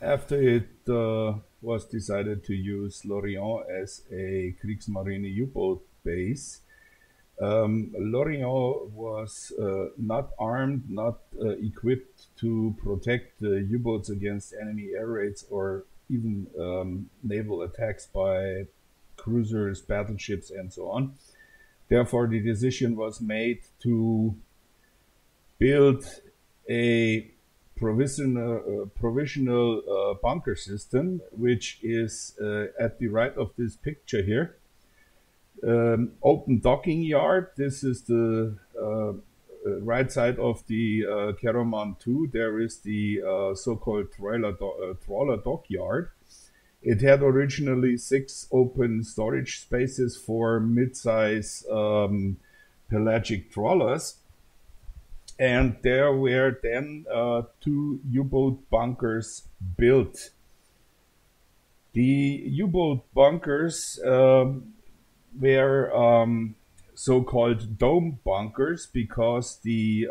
After it was decided to use Lorient as a Kriegsmarine U-boat base, Lorient was not armed, not equipped to protect the U-boats against enemy air raids or even naval attacks by cruisers, battleships, and so on. Therefore, the decision was made to build a provisional bunker system, which is at the right of this picture here. Open docking yard. This is the right side of the Keroman II. There is the so-called trawler dock yard. It had originally 6 open storage spaces for mid-size pelagic trawlers. And there were then 2 U-boat bunkers built. The U-boat bunkers were so-called dome bunkers because the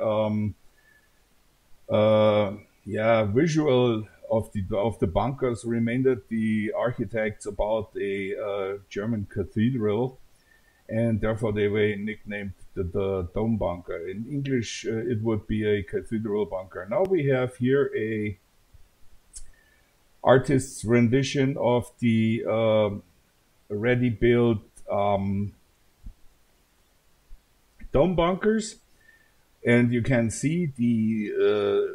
visual of the bunkers reminded the architects about a German cathedral, and therefore they were nicknamed the dome bunker. In English, it would be a cathedral bunker. Now we have here a artist's rendition of the ready-built dome bunkers, and you can see the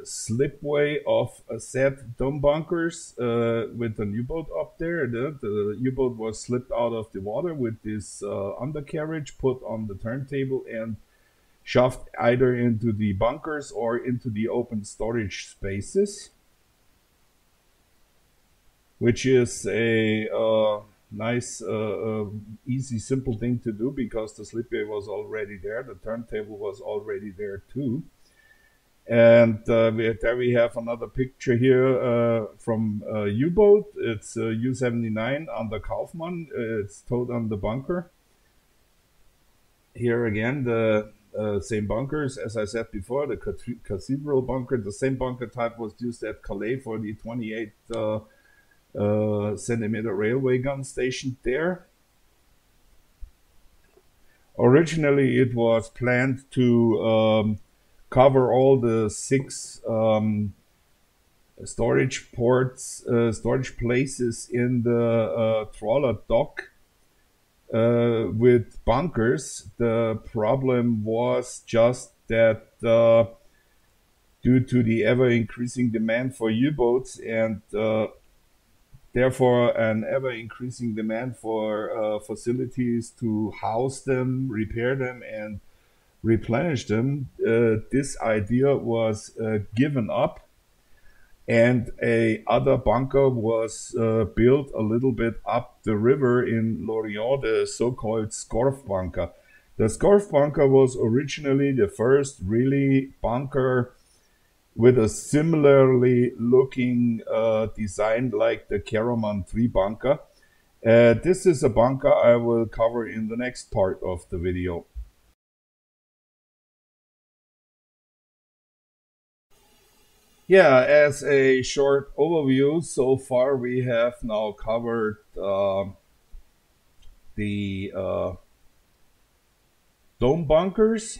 slipway of a set dome bunkers with an U-boat up there. The U-boat was slipped out of the water with this undercarriage put on the turntable and shoved either into the bunkers or into the open storage spaces, which is a nice, easy, simple thing to do because the slipway was already there. The turntable was already there too. And there we have another picture here from a U-boat. It's U-79 under Kaufmann. It's towed on the bunker. Here again, the same bunkers. As I said before, the cathedral bunker. The same bunker type was used at Calais for the 28 centimeter railway gun stationed there. Originally, it was planned to cover all the 6 storage places in the trawler dock with bunkers. The problem was just that due to the ever-increasing demand for U-boats and therefore an ever-increasing demand for facilities to house them, repair them, and replenish them, this idea was given up, and a other bunker was built a little bit up the river in Lorient, the so-called Scorf bunker. The Scorf bunker was originally the first really bunker with a similarly looking design like the Keroman III bunker. This is a bunker I will cover in the next part of the video. Yeah, as a short overview, so far we have now covered the dome bunkers,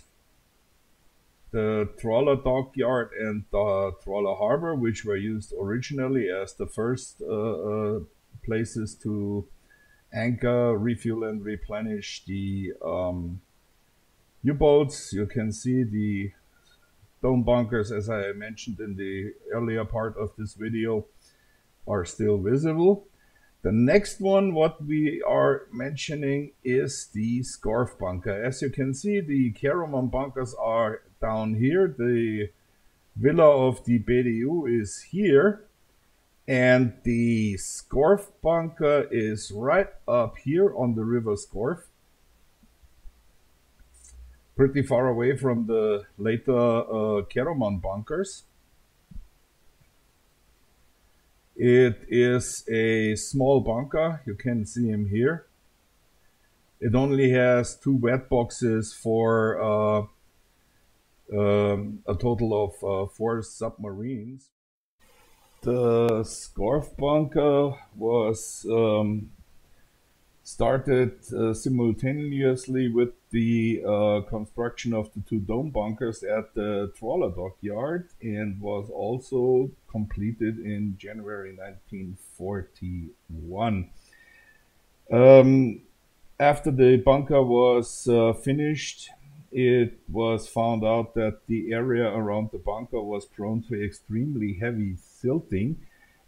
the trawler dockyard, and the trawler harbor, which were used originally as the first places to anchor, refuel, and replenish the U-boats. You can see the dome bunkers, as I mentioned in the earlier part of this video, are still visible. The next one, what we are mentioning, is the Scorf bunker. As you can see, the Keroman bunkers are down here. The villa of the BDU is here. And the Scorf bunker is right up here on the river Scorf. Pretty far away from the later Keroman bunkers. It is a small bunker. You can see him here. It only has 2 wet boxes for a total of 4 submarines. The Scorf bunker was started simultaneously with the construction of the two dome bunkers at the trawler dockyard and was also completed in January 1941. Um, After the bunker was finished, it was found out that the area around the bunker was prone to extremely heavy silting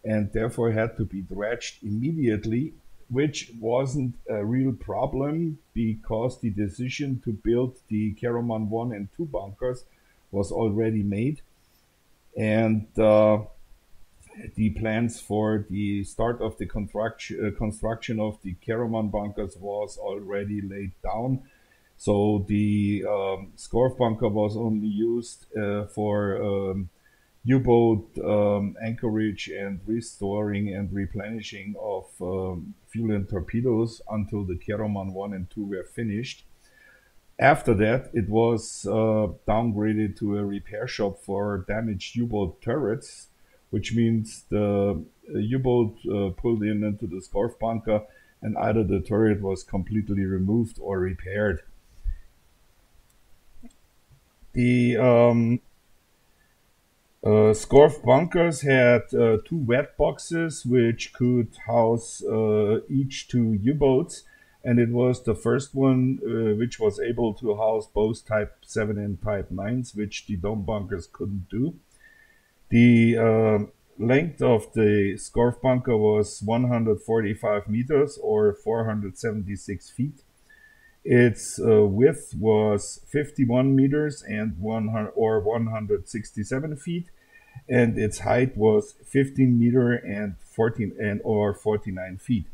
and therefore had to be dredged immediately, which wasn't a real problem because the decision to build the Keroman I and II bunkers was already made. And the plans for the start of the construction of the Keroman bunkers was already laid down. So the Scorf bunker was only used for U-boat anchorage and restoring and replenishing of fuel and torpedoes until the Keroman I and II were finished. After that, it was downgraded to a repair shop for damaged U-boat turrets, which means the U-boat pulled in into the Scorf bunker and either the turret was completely removed or repaired. The Scorf bunkers had two wet boxes which could house each two U-boats, and it was the first one which was able to house both Type 7 and Type 9s, which the dome bunkers couldn't do. The length of the Scorf bunker was 145 meters or 476 feet. Its width was 51 meters and 167 feet, and its height was 15 meter and 49 feet.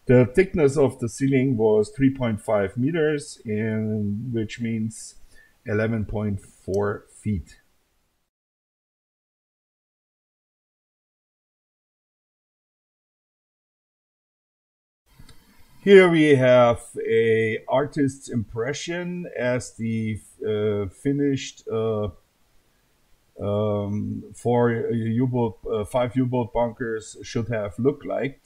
The thickness of the ceiling was 3.5 meters, which means 11.4 feet. Here we have a artist's impression as the finished five U-boat bunkers should have looked like.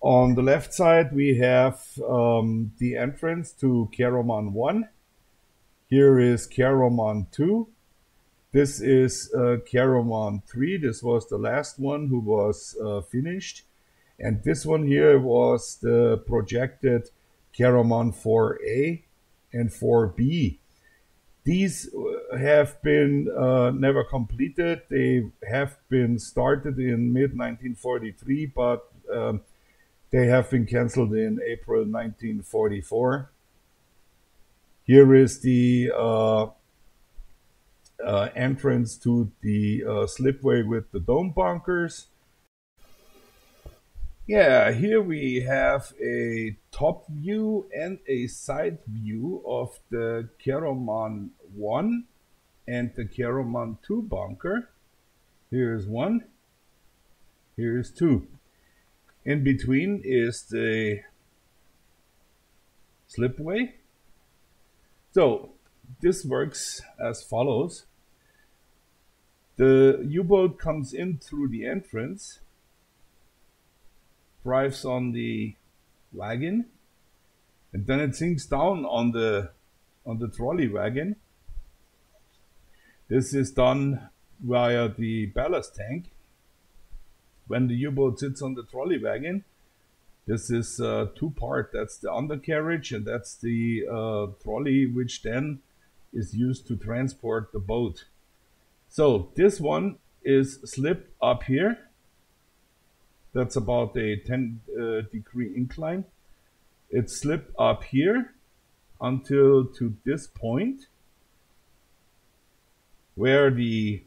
On the left side, we have the entrance to Keroman I. Here is Keroman II. This is Keroman III. This was the last one who was finished. And this one here was the projected Keroman IV-A and IV-B. These have been never completed. They have been started in mid-1943, but they have been cancelled in April 1944. Here is the entrance to the slipway with the dome bunkers. Yeah, here we have a top view and a side view of the Keroman I and the Keroman II bunker. Here's one, here's two. In between is the slipway. So this works as follows. The U-boat comes in through the entrance, drives on the wagon, and then it sinks down on the trolley wagon. This is done via the ballast tank. When the U-boat sits on the trolley wagon, this is two-part. That's the undercarriage, and that's the trolley, which then is used to transport the boat. So this one is slipped up here. That's about a 10-degree incline. It's slipped up here until to this point, where the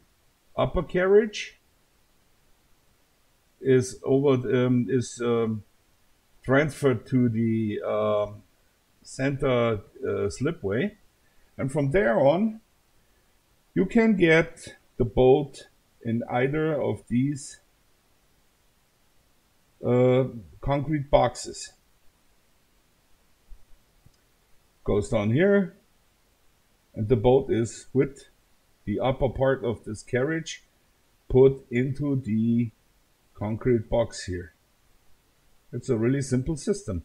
upper carriage is transferred to the center slipway, and from there on, you can get the boat in either of these concrete boxes. Goes down here, and the boat is with the upper part of this carriage put into the concrete box here. It's a really simple system.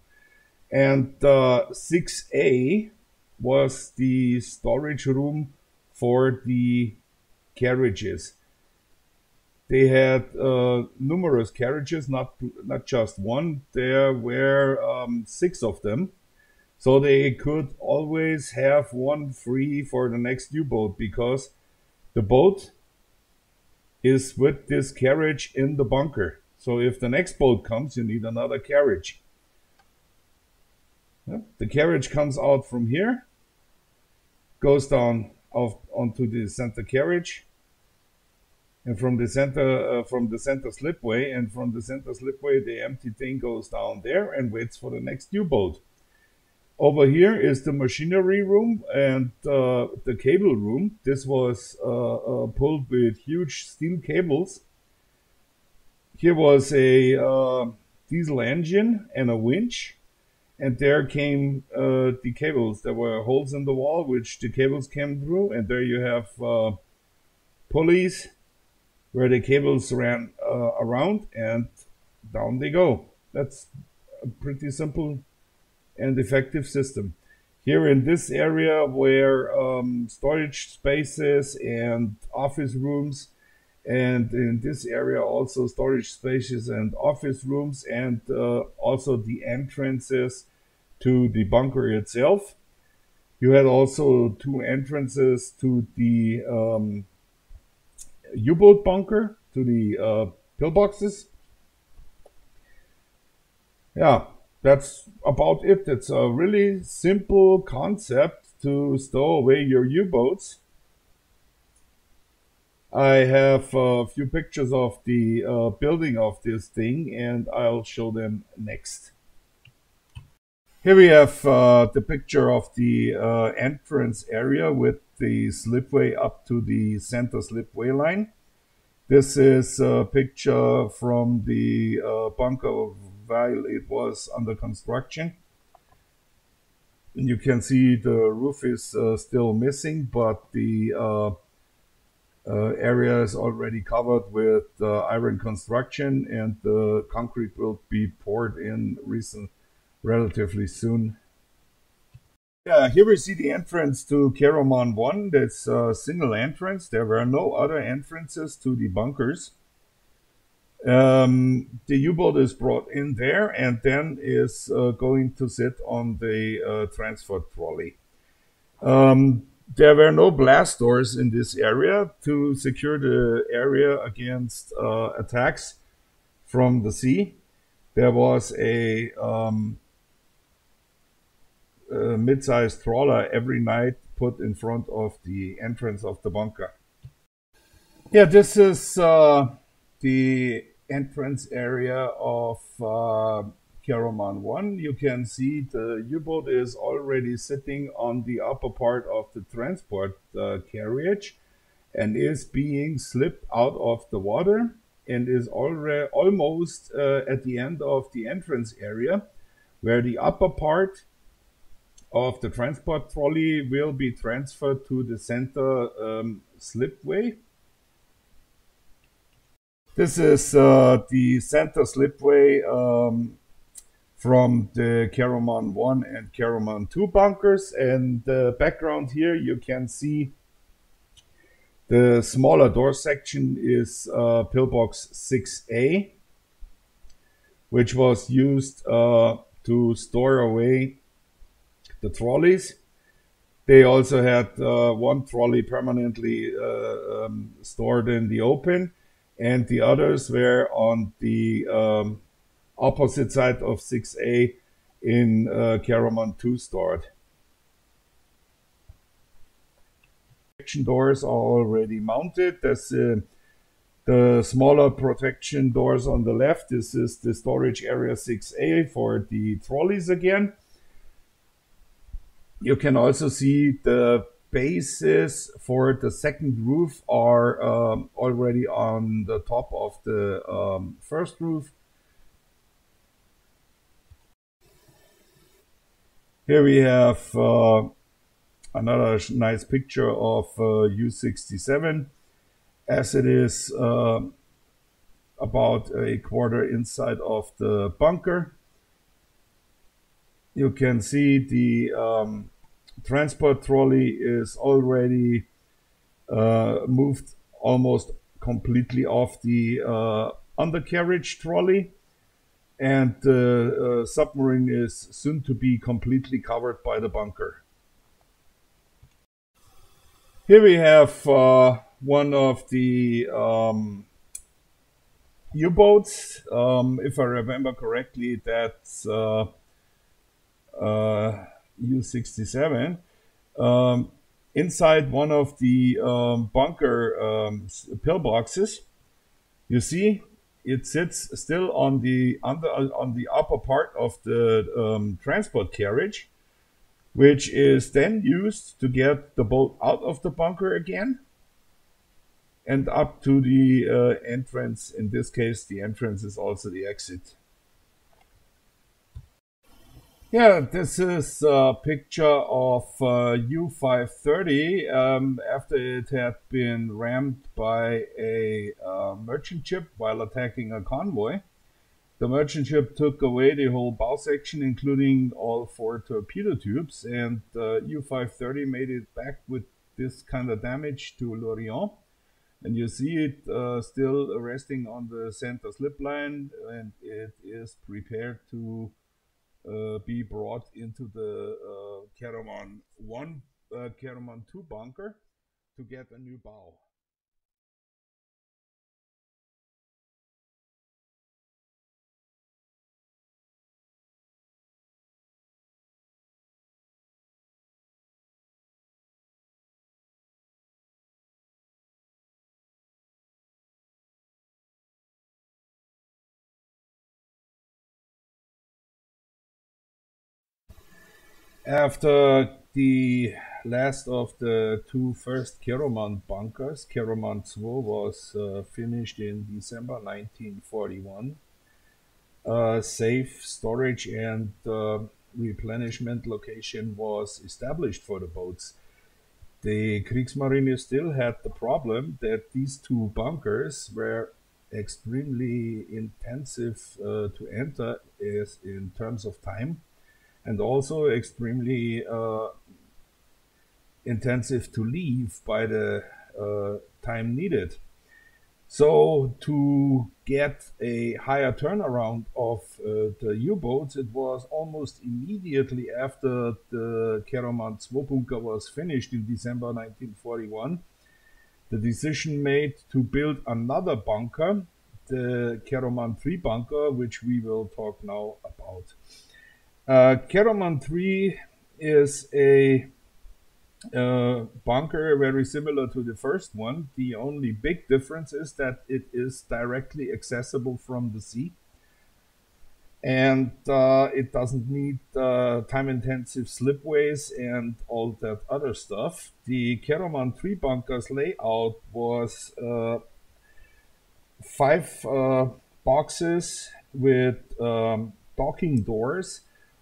And 6A was the storage room for the carriages. They had numerous carriages, not just one. There were 6 of them. So they could always have one free for the next U-boat, because the boat is with this carriage in the bunker. So if the next boat comes, you need another carriage. The carriage comes out from here, goes down onto the center carriage, and from the center slipway, and from the center slipway the empty thing goes down there and waits for the next U-boat. Over here is the machinery room and the cable room. This was pulled with huge steel cables. Here was a diesel engine and a winch, and there came the cables. There were holes in the wall which the cables came through, and there you have pulleys where the cables ran around, and down they go. That's a pretty simple and effective system. Here in this area where storage spaces and office rooms, and in this area also storage spaces and office rooms, and also the entrances to the bunker itself. You had also 2 entrances to the U-boat bunker, to the pillboxes. Yeah, that's about it. It's a really simple concept to stow away your U-boats. I have a few pictures of the building of this thing, and I'll show them next. Here we have the picture of the entrance area with the slipway up to the center slipway line. This is a picture from the bunker while it was under construction. And you can see the roof is still missing, but the area is already covered with iron construction, and the concrete will be poured in relatively soon. Yeah, here we see the entrance to Keroman I. That's a single entrance. There were no other entrances to the bunkers. The U-boat is brought in there and then is going to sit on the transfer trolley. There were no blast doors in this area to secure the area against attacks from the sea. There was a mid-sized trawler every night put in front of the entrance of the bunker. Yeah, this is the entrance area of Keroman I. You can see the U-boat is already sitting on the upper part of the transport carriage and is being slipped out of the water, and is already almost at the end of the entrance area, where the upper part of the transport trolley will be transferred to the center slipway. This is the center slipway from the Kerman I and Kerman II bunkers. And the background here, you can see the smaller door section is pillbox 6A, which was used to store away the trolleys. They also had one trolley permanently stored in the open, and the others were on the opposite side of 6A in Kerman II stored. Protection doors are already mounted. There's the smaller protection doors on the left. This is the storage area 6A for the trolleys again. You can also see the bases for the second roof are already on the top of the first roof. Here we have another nice picture of U-67. as it is about a quarter inside of the bunker. You can see the transport trolley is already moved almost completely off the undercarriage trolley, and the submarine is soon to be completely covered by the bunker. Here we have one of the U-boats. If I remember correctly, that's U-67. Inside one of the bunker pillboxes, you see it sits still on the upper part of the transport carriage, which is then used to get the boat out of the bunker again and up to the entrance. In this case, the entrance is also the exit. Yeah, this is a picture of U-530 after it had been rammed by a merchant ship while attacking a convoy. The merchant ship took away the whole bow section, including all 4 torpedo tubes, and U-530 made it back with this kind of damage to Lorient. And you see it still resting on the center slip line, and it is prepared to be brought into the Keroman II bunker to get a new bow. After the last of the 2 first Keroman bunkers, Keroman II was finished in December 1941. Safe storage and replenishment location was established for the boats. The Kriegsmarine still had the problem that these 2 bunkers were extremely intensive to enter as in terms of time, and also extremely intensive to leave by the time needed. So to get a higher turnaround of the U-boats, it was almost immediately after the Keroman II bunker was finished in December 1941, the decision made to build another bunker, the Keroman III bunker, which we will talk now about. Keroman III is a bunker very similar to the first one. The only big difference is that it is directly accessible from the sea, and it doesn't need time-intensive slipways and all that other stuff. The Keroman III bunker's layout was 5 boxes with docking doors,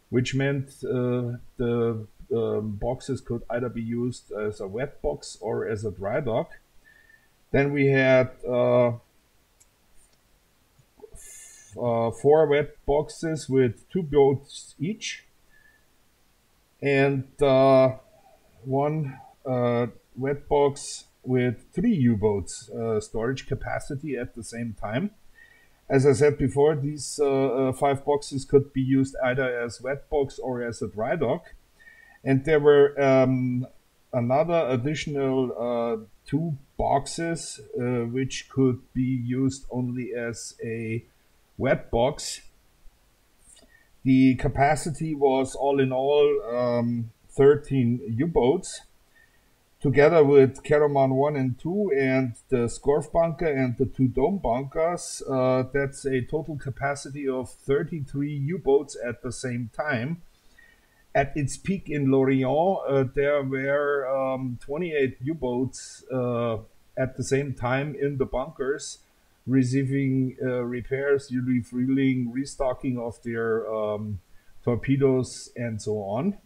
which meant the boxes could either be used as a wet box or as a dry dock. Then we had 4 wet boxes with 2 boats each, and 1 wet box with 3 U-boats storage capacity at the same time. As I said before, these 5 boxes could be used either as wet box or as a dry dock. And there were another additional 2 boxes which could be used only as a wet box. The capacity was all in all 13 U-boats. Together with Keroman 1 and 2 and the Scorf bunker and the 2 dome bunkers, that's a total capacity of 33 U-boats at the same time. At its peak in Lorient, there were 28 U-boats at the same time in the bunkers, receiving repairs, refueling, restocking of their torpedoes, and so on.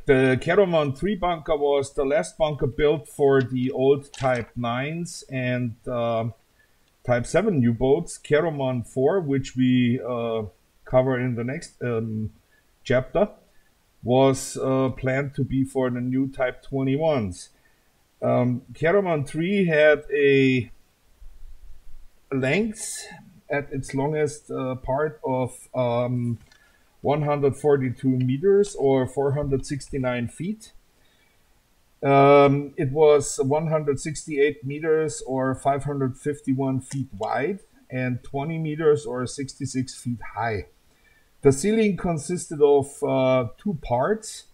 The Keroman III bunker was the last bunker built for the old Type 9s and Type 7 U-boats. Keroman IV, which we cover in the next chapter, was planned to be for the new Type 21s. Keroman III had a length at its longest part of 142 meters or 469 feet. It was 168 meters or 551 feet wide and 20 meters or 66 feet high. The ceiling consisted of two parts,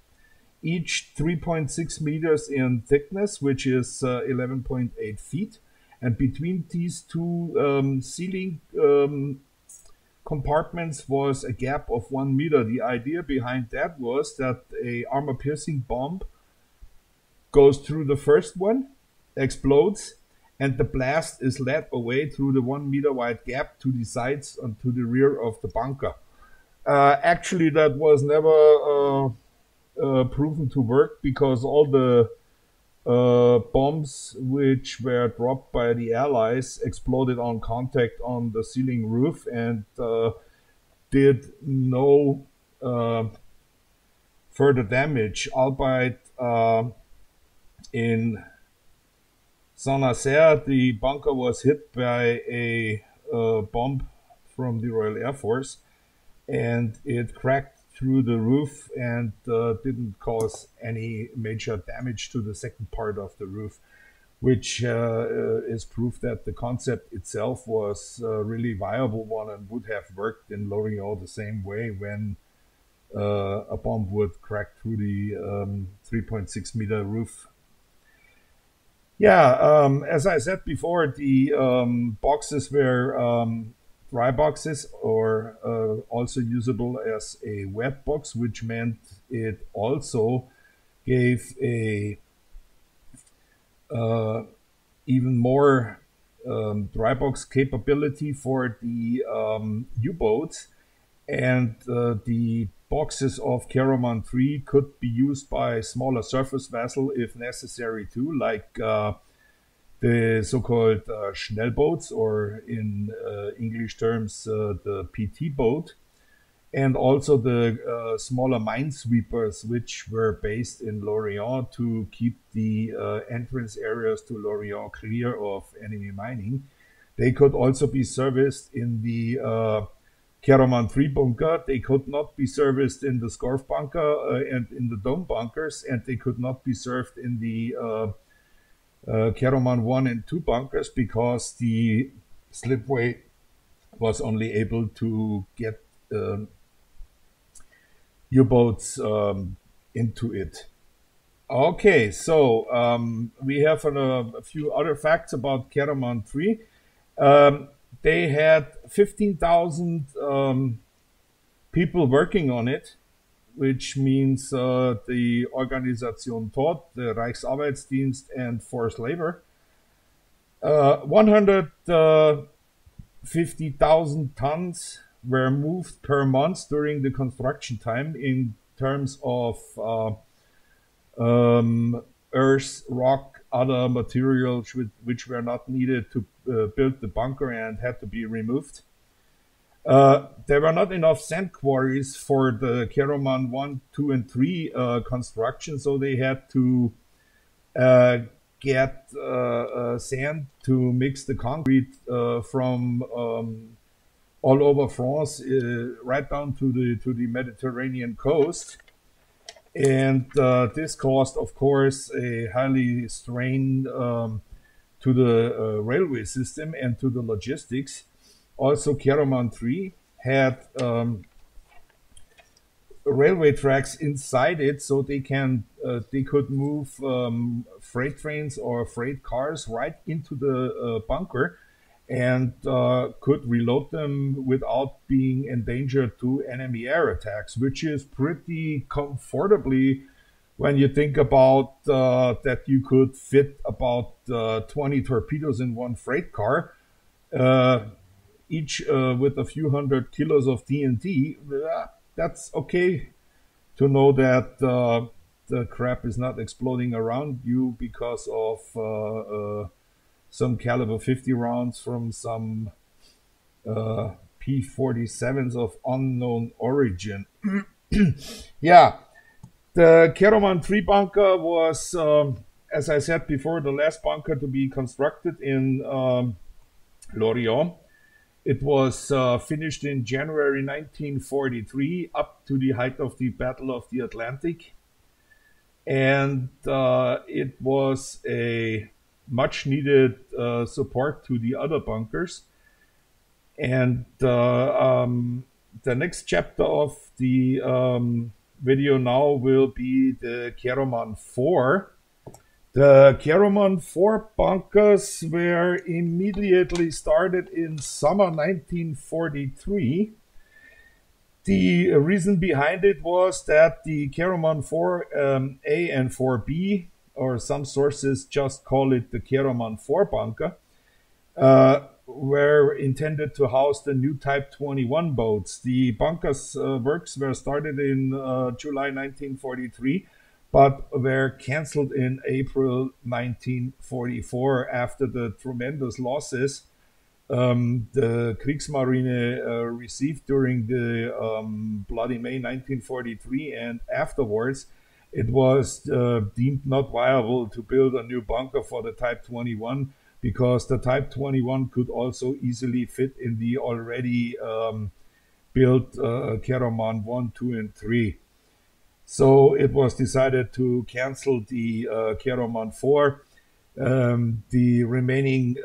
each 3.6 meters in thickness, which is 11.8 feet. And between these two ceiling compartments was a gap of 1 meter. The idea behind that was that a armor-piercing bomb goes through the first one, explodes, and the blast is led away through the 1 meter wide gap to the sides and to the rear of the bunker. Actually, that was never proven to work because all the bombs which were dropped by the Allies exploded on contact on the ceiling roof and did no further damage, albeit in Saint-Nazaire the bunker was hit by a bomb from the Royal Air Force and it cracked through the roof and didn't cause any major damage to the second part of the roof, which is proof that the concept itself was a really viable one and would have worked in Lorient the same way when a bomb would crack through the 3.6 meter roof. Yeah, as I said before, the boxes were dry boxes or also usable as a wet box, which meant it also gave a even more dry box capability for the U-boats, and the boxes of Keroman III could be used by smaller surface vessel if necessary too, like the so-called Schnellboats, or in English terms, the PT boat, and also the smaller minesweepers, which were based in Lorient to keep the entrance areas to Lorient clear of enemy mining. They could also be serviced in the Keroman III bunker. They could not be serviced in the Scorf bunker and in the Dome bunkers, and they could not be served in the Keroman I and II bunkers because the slipway was only able to get U-boats into it. Okay, so we have a few other facts about Keroman III. They had 15,000 people working on it, which means the Organisation Tod, the Reichsarbeitsdienst, and forced labor. 150,000 tons were moved per month during the construction time in terms of earth, rock, other materials which were not needed to build the bunker and had to be removed. There were not enough sand quarries for the Keroman I, II, and III construction, so they had to get sand to mix the concrete from all over France, right down to the Mediterranean coast. And this caused, of course, a highly strain to the railway system and to the logistics. Also, Keroman III had railway tracks inside it, so they could move freight trains or freight cars right into the bunker and could reload them without being endangered to enemy air attacks, which is pretty comfortably when you think about that you could fit about 20 torpedoes in one freight car, each with a few hundred kilos of TNT. That's okay to know that crap is not exploding around you because of some caliber 50 rounds from some P-47s of unknown origin. Yeah, the Keroman IV bunker was, as I said before, the last bunker to be constructed in Lorient. It was finished in January 1943, up to the height of the Battle of the Atlantic. And it was a much needed support to the other bunkers. And the next chapter of the video now will be the Keroman IV. The Keroman IV bunkers were immediately started in summer 1943. The reason behind it was that the Keroman IV-A and 4B, or some sources just call it the Keroman IV bunker, were intended to house the new Type 21 boats. The bunkers works were started in July 1943, but were cancelled in April 1944 after the tremendous losses the Kriegsmarine received during the Bloody May 1943 and afterwards. It was deemed not viable to build a new bunker for the Type 21 because the Type 21 could also easily fit in the already built Keroman 1, 2, and 3. So it was decided to cancel the Keroman IV. The remaining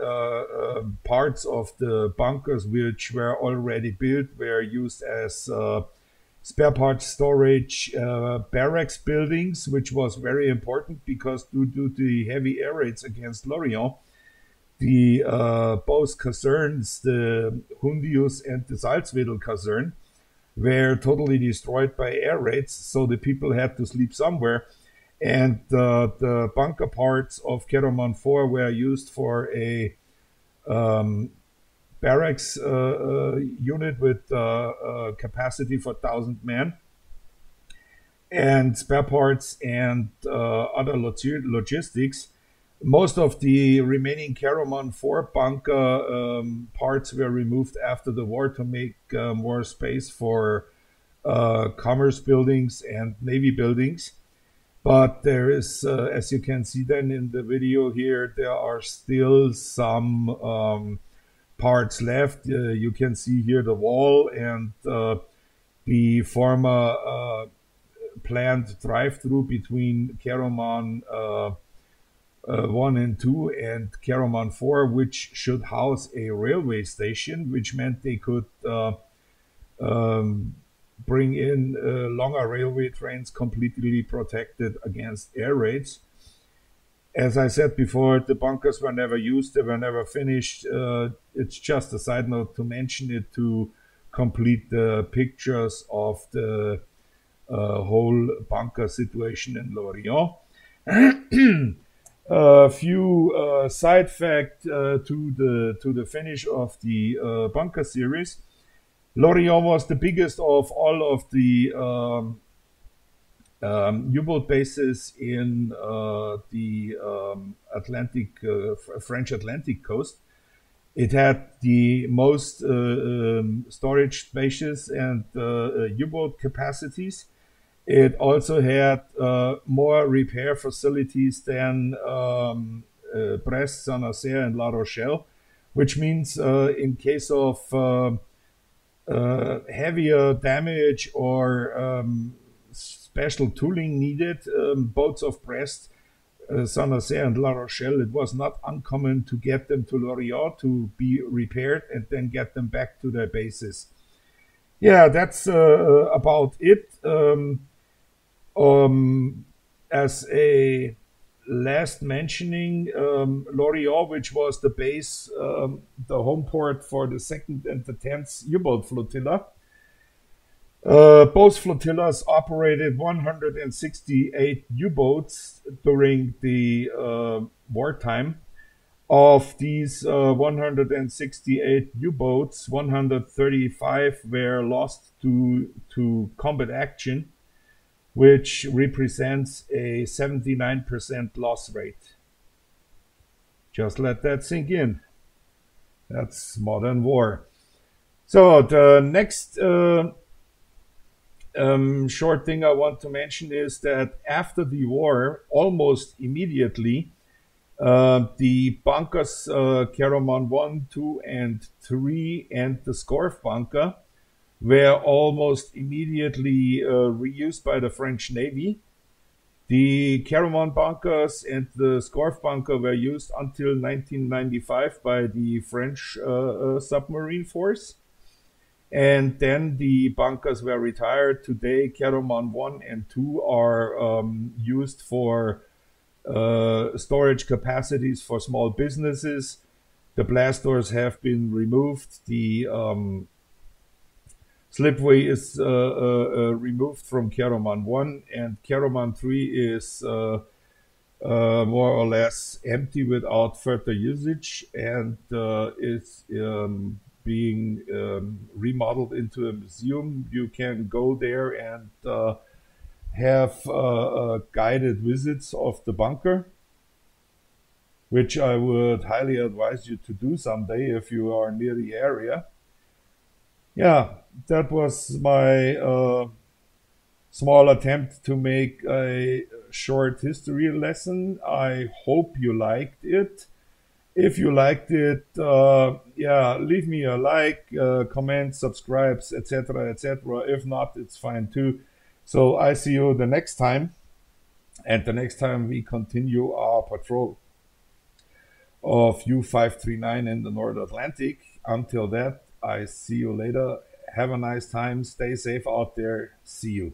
parts of the bunkers which were already built were used as spare parts storage, barracks buildings, which was very important because due to the heavy air raids against Lorient, the both casernes, the Hundius and the Salzwedel caserne, were totally destroyed by air raids, so the people had to sleep somewhere. And the bunker parts of Keroman IV were used for a barracks unit with capacity for 1,000 men, and spare parts and other logistics. Most of the remaining Keroman IV bunker parts were removed after the war to make more space for commerce buildings and navy buildings. But there is, as you can see then in the video here, there are still some parts left. You can see here the wall and the former planned drive-through between Keroman 1 and 2 and Keroman 4, which should house a railway station, which meant they could bring in longer railway trains completely protected against air raids. As I said before, the bunkers were never used, they were never finished. It's just a side note to mention it to complete the pictures of the whole bunker situation in Lorient. A few side facts to the finish of the bunker series. Lorient was the biggest of all of the U-boat bases in the Atlantic, French Atlantic coast. It had the most storage spaces and U-boat capacities. It also had more repair facilities than Brest, Saint-Nazaire, and La Rochelle, which means in case of heavier damage or special tooling needed, boats of Brest, Saint-Nazaire, and La Rochelle, it was not uncommon to get them to Lorient to be repaired and then get them back to their bases. Yeah, that's about it. As a last mentioning, Lorient, which was the base, the home port for the 2nd and the 10th U-boat flotilla. Both flotillas operated 168 U-boats during the wartime. Of these 168 U-boats, 135 were lost to combat action. which represents a 79% loss rate. Just let that sink in. That's modern war. So the next short thing I want to mention is that after the war, almost immediately, the bunkers Keroman I, II, and III and the Scorf bunker were almost immediately reused by the French Navy. The Keroman bunkers and the Scorf bunker were used until 1995 by the French submarine force. And then the bunkers were retired. Today, Keroman I and II are used for storage capacities for small businesses. The blast doors have been removed. The slipway is removed from Keroman I, and Keroman III is more or less empty without further usage, and it's being remodeled into a museum. You can go there and have guided visits of the bunker, which I would highly advise you to do someday if you are near the area. Yeah, that was my small attempt to make a short history lesson. I hope you liked it. If you liked it, yeah, leave me a like, comment, subscribe, etc., etc. If not, it's fine too. So I see you the next time, and the next time we continue our patrol of U-539 in the North Atlantic. Until that, I see you later. Have a nice time. Stay safe out there. See you.